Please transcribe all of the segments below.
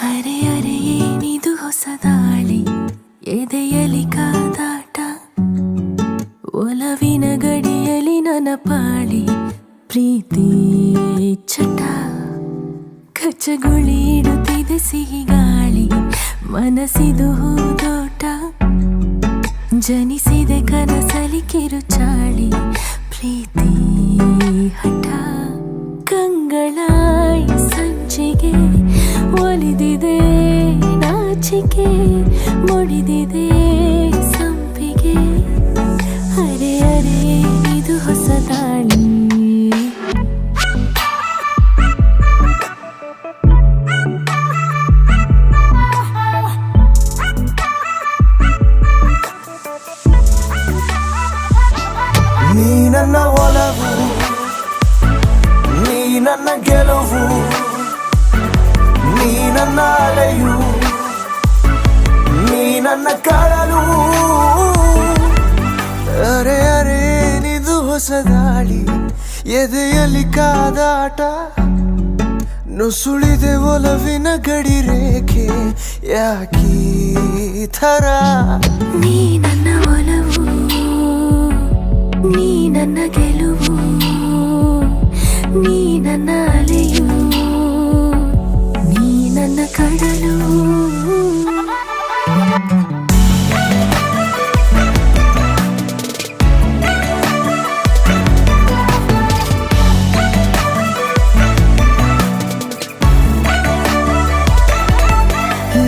ಅರೆ ಅರೆ ಏನಿದು ಹೊಸ ದಾಳಿ, ಎದೆಯಲಿ ಕಾದಾಟ, ಒಲವಿನ ಗಡಿಯಲಿ ನನ್ನ ಪಾಳಿ, ಪ್ರೀತಿ ಚಟ ಕಚ್ಚಗುಳಿ ಇಡುತ್ತಿದೆ ಸಿಹಿ ಗಾಳಿ, ಮನಸ್ಸಿದು ಹೂದೋಟ, ಜನಿಸಿದೆ ಕನಸಲಿ ಕಿರುಚಾಳಿ, ಪ್ರೀತಿ ಹಠ ಕಂಗಳಾಯಿ ಸಂಚಿಗೆ ಒಲಿದಿದೆ ನಾಚಿಕೆ, ಮುಡಿದಿದೆ ಸಂಪಿಗೆ, ಅರೆ ಅರೆ ಇದು ಹೊಸ ದಾಳಿ. ನೀ ನನ್ನ ಒಲವು, ನೀ ನನ್ನ ಗೆಲುವು, ನೀ ನನ್ನ ಅಲೆಯು, ನೀ ನನ್ನ ಕಡಲು, ಅರೆ ಅರೆ ಏನಿದು ಹೊಸ ದಾಳಿ, ಎದೆಯಲ್ಲಿ ಕಾದಾಟ, ನುಸುಳಿದೆ ಒಲವಿನ ಗಡಿ ರೇಖೆ, ಯಾಕೀ ಥರ. ನೀ ನನ್ನ ಒಲವು, ನೀ ನನ್ನ ಗೆಲುವು, ನೀ ನನ್ನ ಅಲೆಯು, ನೀ ನನ್ನ ಕಡಲು.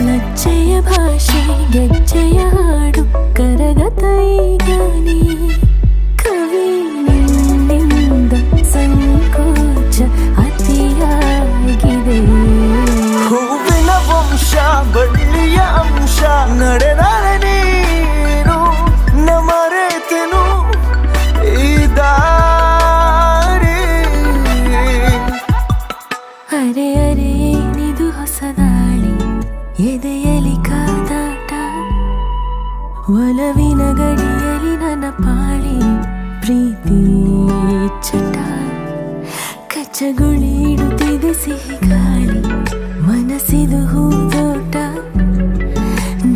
ಲಜ್ಜೆಯ ಭಾಷೆ ಗೆಜ್ಜೆಯ ಹಾಡು ಕರಗತ ಈಗ ನೀ, ಕವಿ ನಿನ್ನಿಂದ ಸಂಕೋಚ ಅತಿಯಾಗಿದೆ. ಹೂವಿನ ವಂಶ ಬಳ್ಳಿಯ ಅಂಶ ನಡೆದರೆ ನೀನು ನಮರೆತೆನು ಈ ದಾರಿ. ಅರೆ ಅರೆ ಏನಿದು ಹೊಸ ದಾಳಿ, ಎದೆಯಲಿ ಕಾದಾಟ, ಒಲವಿನ ಗಡಿಯಲಿ ನನ್ನ ಪಾಳಿ, ಪ್ರೀತಿ ಚಟ ಕಚ್ಚಗುಳಿ ಇಡುತ್ತಿದೆ ಸಿಹಿ ಗಾಳಿ, ಮನಸ್ಸಿದು ಹೂದೋಟ,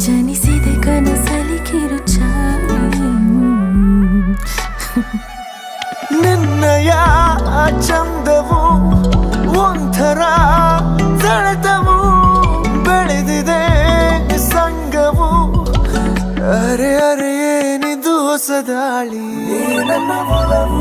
ಜನಿಸಿದೆ ಕನಸಲಿ ಕಿರುಚಾಳಿ. ನಿನ್ನಯ ಚಂದವು ಒಂಥರ ಸೆಳೆತವು, ಬೆಳೆದಿದೆ ಸಂಗವು, ಅರೆ ಅರೆ ಏನಿದು ಹೊಸ ದಾಳಿ. ನನ್ನ ಒಲವು